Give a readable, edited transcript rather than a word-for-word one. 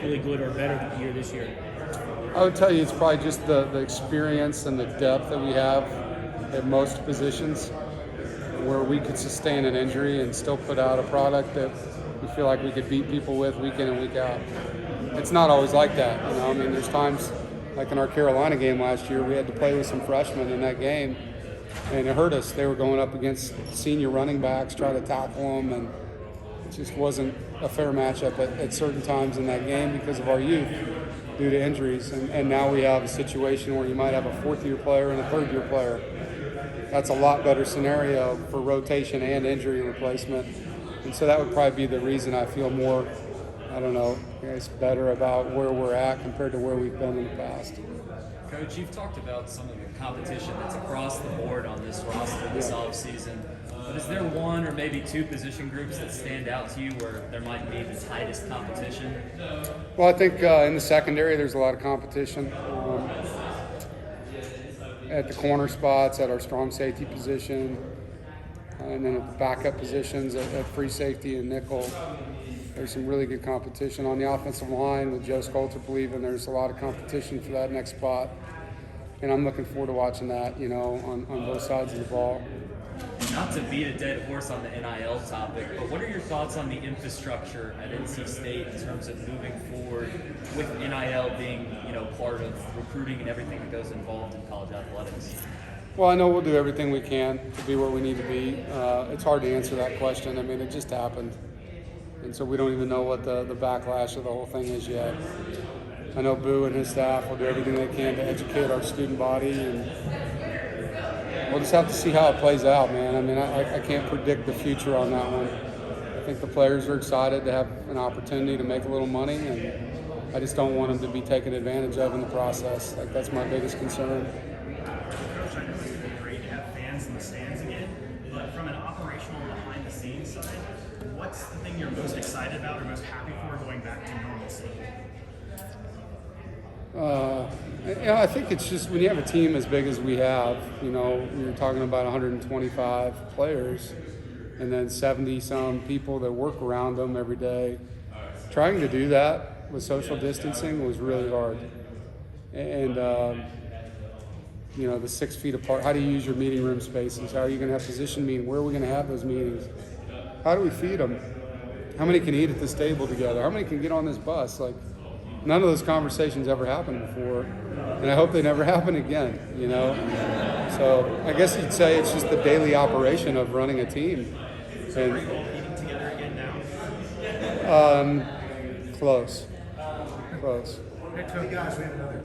equally good or better year this year? I would tell you it's probably just the experience and the depth that we have at most positions where we could sustain an injury and still put out a product that we feel like we could beat people with week in and week out. It's not always like that, you know. I mean, there's times, like in our Carolina game last year, we had to play with some freshmen in that game, and it hurt us. They were going up against senior running backs, trying to tackle them, and it just wasn't a fair matchup at certain times in that game because of our youth due to injuries. And now we have a situation where you might have a fourth-year player and a third-year player. That's a lot better scenario for rotation and injury replacement. And so that would probably be the reason I feel more, I don't know, it's better about where we're at compared to where we've been in the past. Coach, you've talked about some of the competition that's across the board on this roster this offseason. But is there one or maybe two position groups that stand out to you where there might be the tightest competition? Well, I think in the secondary there's a lot of competition. At the corner spots, at our strong safety position, and then at the backup positions at free safety and nickel, there's some really good competition. On the offensive line with Joe Skolter believing there's a lot of competition for that next spot. And I'm looking forward to watching that, you know, on both sides of the ball. Not to beat a dead horse on the NIL topic, but what are your thoughts on the infrastructure at NC State in terms of moving forward with NIL being, you know, part of recruiting and everything that goes involved in college athletics? Well, I know we'll do everything we can to be where we need to be. It's hard to answer that question. I mean, it just happened. And so we don't even know what the backlash of the whole thing is yet. I know Boo and his staff will do everything they can to educate our student body, and we'll just have to see how it plays out, man. I mean, I can't predict the future on that one. I think the players are excited to have an opportunity to make a little money, and I just don't want them to be taken advantage of in the process. Like, that's my biggest concern. Coach, I know it would be great to have fans in the stands again, but from an operational behind-the-scenes side, what's the thing you're most excited about or most happy for going back to normalcy? I think it's just when you have a team as big as we have, you know, you're talking about 125 players and then 70-some people that work around them every day. Trying to do that with social distancing was really hard. And, you know, the 6 feet apart, how do you use your meeting room spaces? How are you going to have position meeting? Where are we going to have those meetings? How do we feed them? How many can eat at this table together? How many can get on this bus? Like, none of those conversations ever happened before, and I hope they never happen again, you know? So I guess you'd say it's just the daily operation of running a team. So are you all eating together again now? Close. Hey guys, we have another